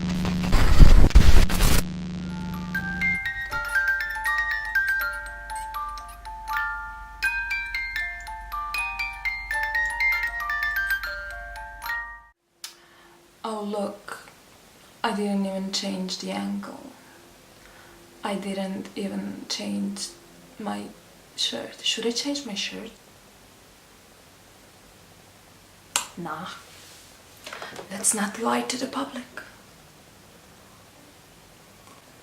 Oh look, I didn't even change the angle. I didn't even change my shirt. Should I change my shirt? Nah. Let's not lie to the public.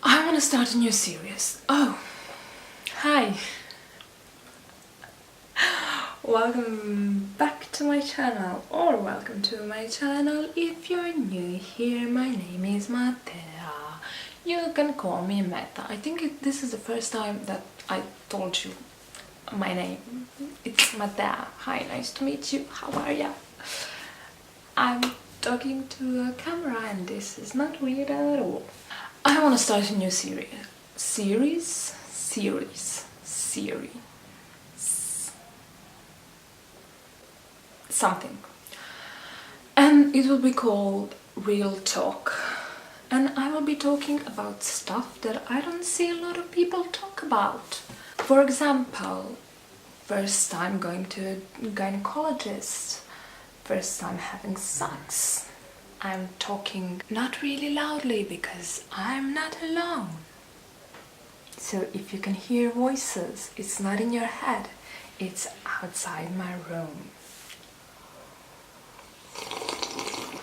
I want to start a new series. Oh, hi. Welcome back to my channel, or welcome to my channel if you're new here. My name is Mattea. You can call me Meta. I think this is the first time that I told you my name. It's Mattea. Hi, nice to meet you. How are ya? I'm talking to a camera and this is not weird at all. I want to start a new series. Something. And it will be called Real Talk. And I will be talking about stuff that I don't see a lot of people talk about. For example, first time going to a gynecologist, first time having sex. I'm talking not really loudly because I'm not alone. So if you can hear voices, it's not in your head, it's outside my room.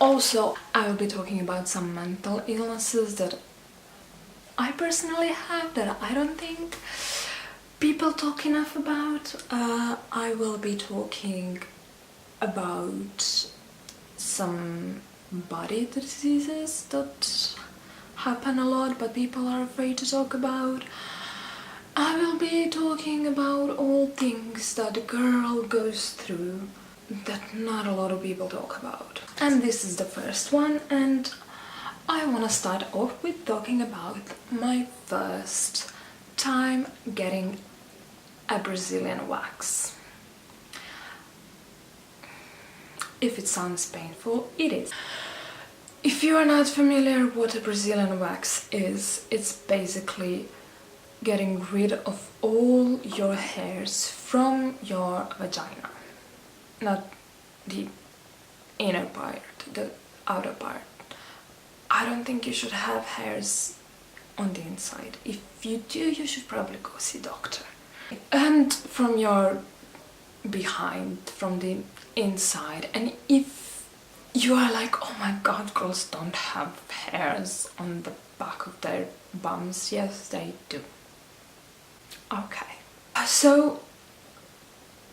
Also, I will be talking about some mental illnesses that I personally have that I don't think people talk enough about. I will be talking about some body diseases that happen a lot but people are afraid to talk about. I will be talking about all things that a girl goes through that not a lot of people talk about. And this is the first one, and I want to start off with talking about my first time getting a Brazilian wax. If it sounds painful, it is. If you are not familiar what a Brazilian wax is, it's basically getting rid of all your hairs from your vagina. Not the inner part, the outer part. I don't think you should have hairs on the inside. If you do, you should probably go see a doctor. And from your behind, from the inside. And if you are like, oh my god, girls don't have hairs on the back of their bums, yes they do. Okay, so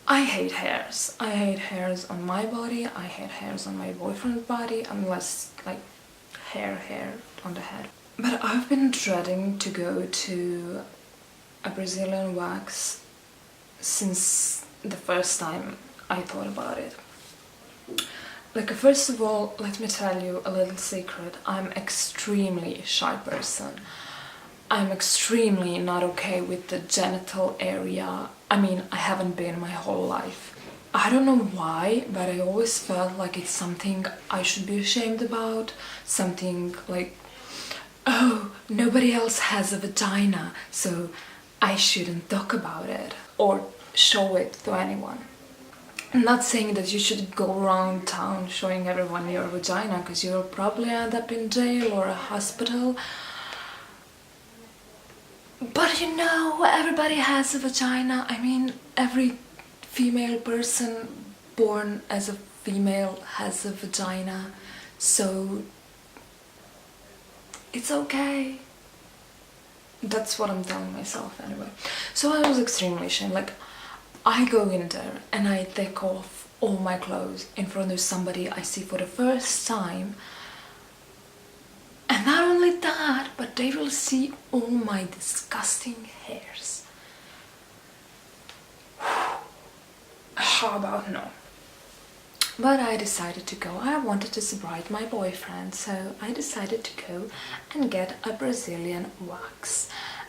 I hate hairs. I hate hairs on my body, I hate hairs on my boyfriend's body, unless like hair on the head. But I've been dreading to go to a Brazilian wax since the first time I thought about it. Like, first of all, let me tell you a little secret. I'm extremely shy person. I'm extremely not okay with the genital area. I mean, I haven't been my whole life. I don't know why, but I always felt like it's something I should be ashamed about. Something like, oh, nobody else has a vagina, so I shouldn't talk about it or show it to anyone. I'm not saying that you should go around town showing everyone your vagina, because you'll probably end up in jail or a hospital. But you know, everybody has a vagina. I mean, every female person born as a female has a vagina, so it's okay. That's what I'm telling myself anyway. So I was extremely ashamed. Like, I go in there and I take off all my clothes in front of somebody I see for the first time. And not only that, but they will see all my disgusting hairs. How about no? But I decided to go. I wanted to surprise my boyfriend, so I decided to go and get a Brazilian wax.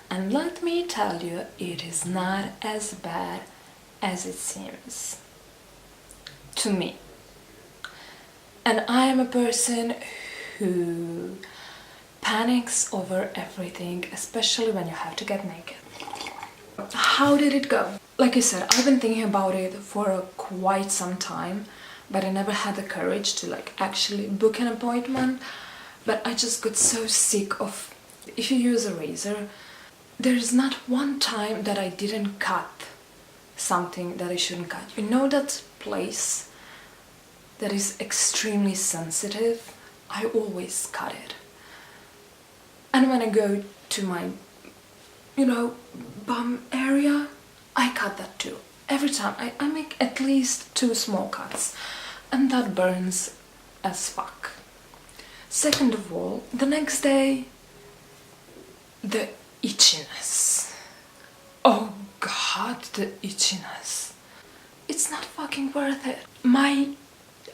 And let me tell you, it is not as bad as it seems. To me. And I am a person who panics over everything, especially when you have to get naked. How did it go? Like I said, I've been thinking about it for quite some time, but I never had the courage to like actually book an appointment. But I just got so sick of, if you use a razor, there's not one time that I didn't cut something that I shouldn't cut. You know that place that is extremely sensitive? I always cut it. And when I go to my, bum area, I cut that too. Every time I make at least 2 small cuts, and that burns as fuck. Second of all, the next day, the itchiness. Oh god, the itchiness. It's not fucking worth it.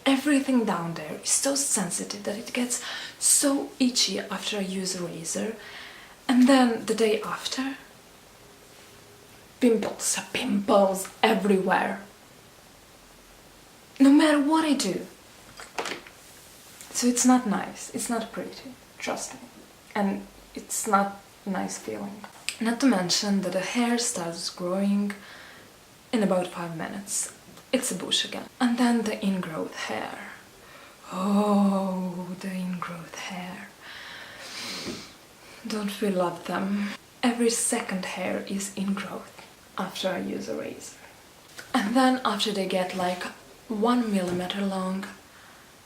Everything down there is so sensitive that it gets so itchy after I use a razor. And then the day after, pimples everywhere. No matter what I do. So it's not nice, it's not pretty, trust me. And it's not a nice feeling. Not to mention that the hair starts growing in about 5 minutes. It's a bush again. And then the ingrowth hair. Oh, the ingrowth hair. Don't we love them? Every second hair is ingrowth after I use a razor. And then after they get like 1 millimeter long,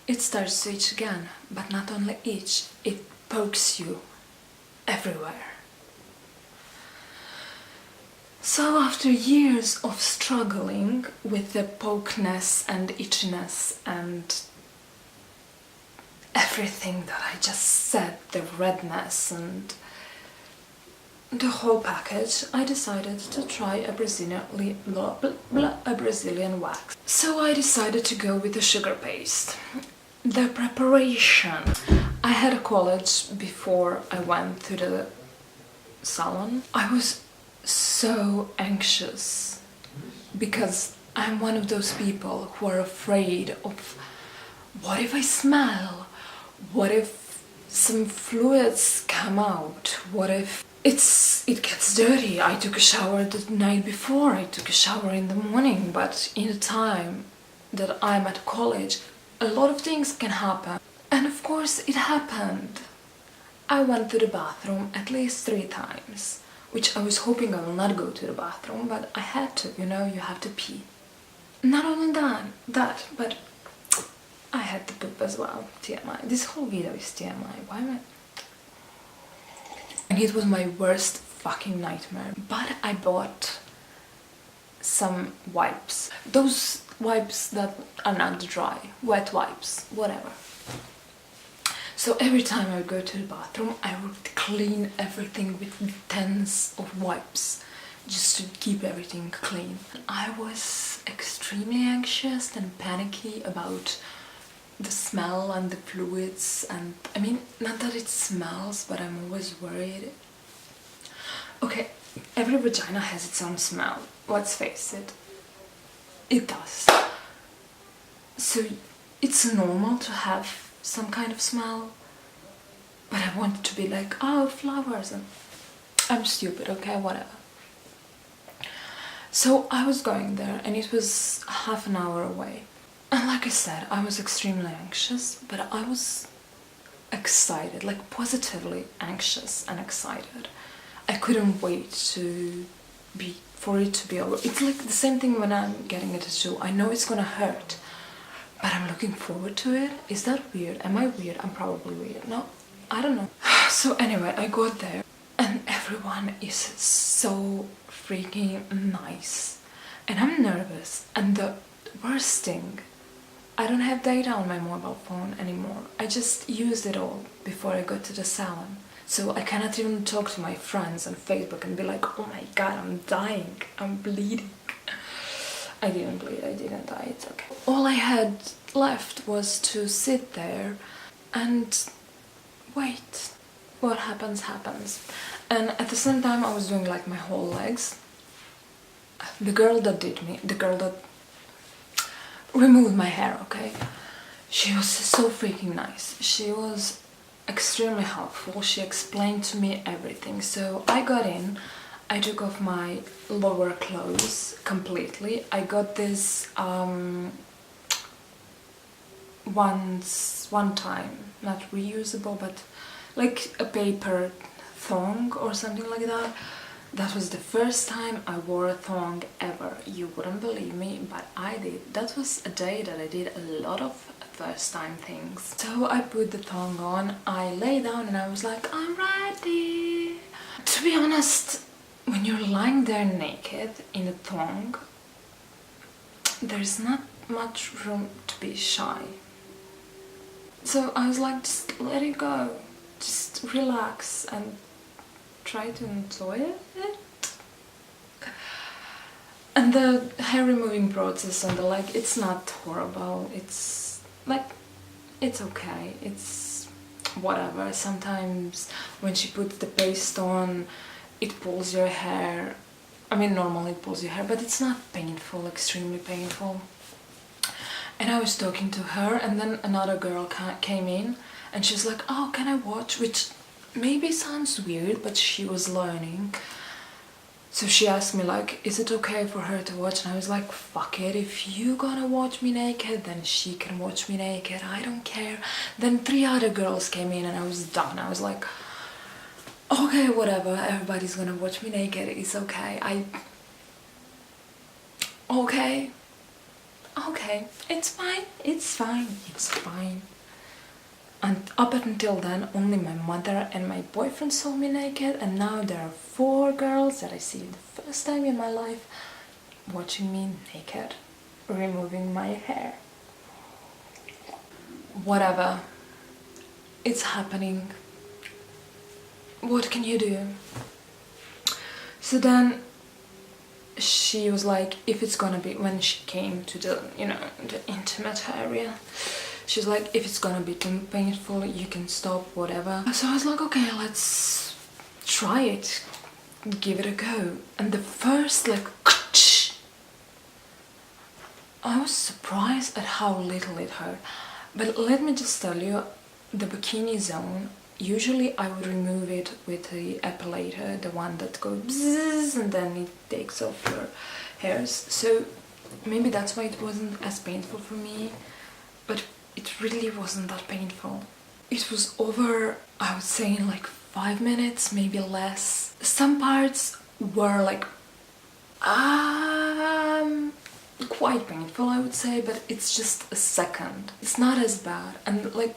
it starts to itch again. But not only itch, it pokes you everywhere. So after years of struggling with the pokeness and itchiness and everything that I just said, the redness and the whole package, I decided to try a Brazilian wax. So I decided to go with the sugar paste. The preparation. I had a college before I went to the salon. I was so anxious because I'm one of those people who are afraid of what if I smell? What if some fluids come out? What if it gets dirty? I took a shower the night before, I took a shower in the morning, but in the time that I'm at college, a lot of things can happen. And of course it happened. I went to the bathroom at least 3 times. Which I was hoping I will not go to the bathroom, but I had to, you have to pee. Not only that, but I had to poop as well, TMI. This whole video is TMI, why am I? And it was my worst fucking nightmare. But I bought some wipes. Those wipes that are not dry, wet wipes, whatever. So every time I would go to the bathroom, I would clean everything with tens of wipes, just to keep everything clean. I was extremely anxious and panicky about the smell and the fluids, and I mean, not that it smells, but I'm always worried. Okay, every vagina has its own smell, let's face it. It does. So it's normal to have some kind of smell, but I wanted to be like, oh, flowers, and I'm stupid, okay, whatever. So I was going there, and it was half an hour away. And like I said, I was extremely anxious, but I was excited, like positively anxious and excited. I couldn't wait for it to be over. It's like the same thing when I'm getting a tattoo. I know it's gonna hurt, but I'm looking forward to it. Is that weird? Am I weird? I'm probably weird. No, I don't know. So anyway, I got there and everyone is so freaking nice. And I'm nervous. And the worst thing, I don't have data on my mobile phone anymore. I just used it all before I got to the salon. So I cannot even talk to my friends on Facebook and be like, oh my god, I'm dying, I'm bleeding. I didn't bleed, I didn't die, it's okay. All I had left was to sit there and wait. What happens, happens. And at the same time I was doing like my whole legs. The girl that removed my hair, okay? She was so freaking nice. She was extremely helpful. She explained to me everything. So I got in, I took off my lower clothes completely. I got this one time, not reusable, but like a paper thong or something like that. That was the first time I wore a thong ever. You wouldn't believe me, but I did. That was a day that I did a lot of first time things. So I put the thong on, I lay down and I was like, I'm ready. To be honest, when you're lying there naked in a thong, there's not much room to be shy. So I was like, just let it go. Just relax and try to enjoy it. And the hair removing process on the leg, it's not horrible. It's like, it's okay. It's whatever. Sometimes when she puts the paste on, it pulls your hair. I mean, normally it pulls your hair, but it's not painful, extremely painful. And I was talking to her, and then another girl came in, and she's like, oh, can I watch? Which maybe sounds weird, but she was learning. So she asked me, like, is it okay for her to watch? And I was like, fuck it, if you gonna watch me naked, then she can watch me naked, I don't care. Then 3 other girls came in and I was done. I was like, okay, whatever, everybody's gonna watch me naked, it's okay. Okay, it's fine, it's fine, it's fine. And up until then, only my mother and my boyfriend saw me naked, and now there are 4 girls that I see the first time in my life watching me naked, removing my hair. Whatever, it's happening. What can you do? So then she was like, if it's gonna be, when she came to the, you know, the intimate area, she's like, if it's gonna be too painful, you can stop, whatever. So I was like, okay, let's try it, give it a go. And the first, like, I was surprised at how little it hurt. But let me just tell you, the bikini zone, usually I would remove it with the epilator, the one that goes bzzz, and then it takes off your hairs. So maybe that's why it wasn't as painful for me, but it really wasn't that painful. It was over, I would say, in like 5 minutes, maybe less. Some parts were like quite painful, I would say, but it's just a second. It's not as bad, and like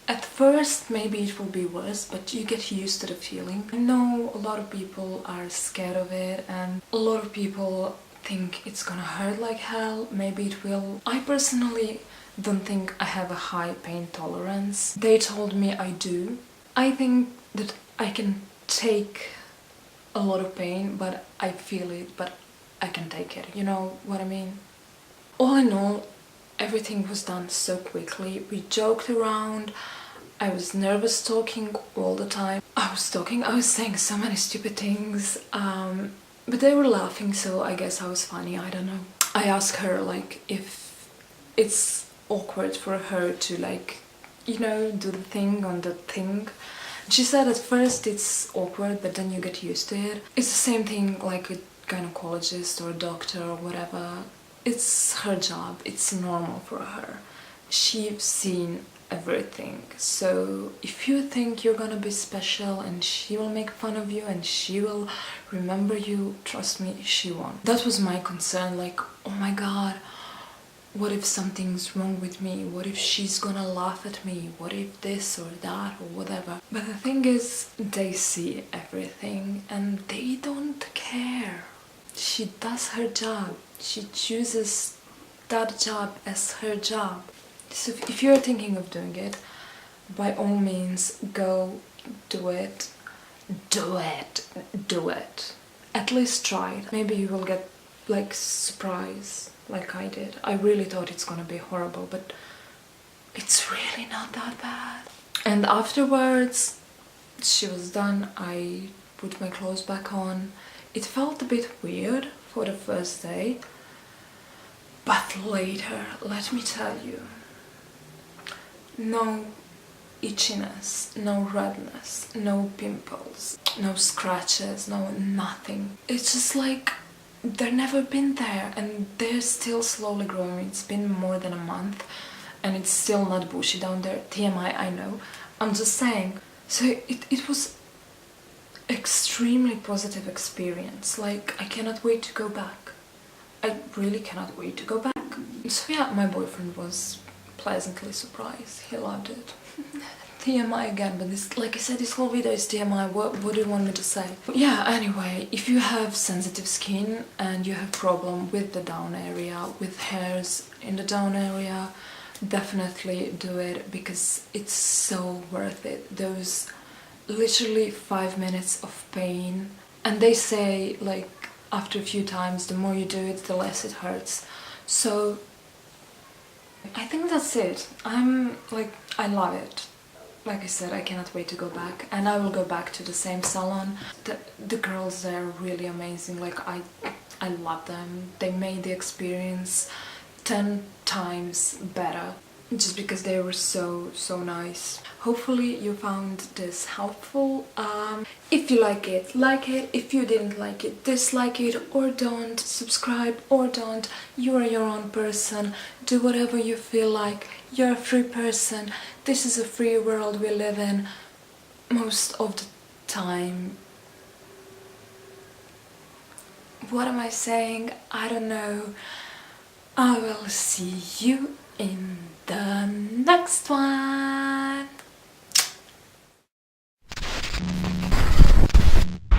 at first maybe it will be worse, but you get used to the feeling. I know a lot of people are scared of it, and a lot of people think it's gonna hurt like hell. Maybe it will. I personally don't think I have a high pain tolerance. They told me I do. I think that I can take a lot of pain, but I feel it, but I can take it. You know what I mean? All in all, everything was done so quickly. We joked around. I was nervous talking all the time. I was saying so many stupid things, but they were laughing, so I guess I was funny, I don't know. I asked her, like, if it's awkward for her to, like, you know, do the thing on the thing. She said at first it's awkward, but then you get used to it. It's the same thing like a gynecologist or a doctor or whatever. It's her job, it's normal for her. She's seen everything. So if you think you're gonna be special and she will make fun of you and she will remember you, trust me, she won't. That was my concern, like, oh my god, what if something's wrong with me? What if she's gonna laugh at me? What if this or that or whatever? But the thing is, they see everything and they don't care. She does her job. She chooses that job as her job. So if you're thinking of doing it, by all means, go do it. Do it. Do it. At least try it. Maybe you will get, like, surprise, like I did. I really thought it's gonna be horrible, but it's really not that bad. And afterwards, she was done. I put my clothes back on. It felt a bit weird for the first day, but later, let me tell you, no itchiness, no redness, no pimples, no scratches, no nothing. It's just like they've never been there, and they're still slowly growing. It's been more than a month and it's still not bushy down there. TMI, I know. I'm just saying. So it was extremely positive experience. Like, I cannot wait to go back. I really cannot wait to go back. So yeah, my boyfriend was pleasantly surprised. He loved it. TMI again, but this, like I said, this whole video is TMI. What do you want me to say? Yeah, anyway, if you have sensitive skin and you have problem with the down area, with hairs in the down area, definitely do it, because it's so worth it. Those literally 5 minutes of pain, and they say, like, after a few times, the more you do it, the less it hurts. So I think that's it. I love it. Like I said, I cannot wait to go back, and I will go back to the same salon. The girls there are really amazing. Like, I love them. They made the experience 10 times better, just because they were so nice. Hopefully you found this helpful. If you like it, like it. If you didn't like it, dislike it, or don't. Subscribe or don't. You are your own person. Do whatever you feel like. You're a free person. This is a free world we live in most of the time. What am I saying? I don't know. I will see you in the next one.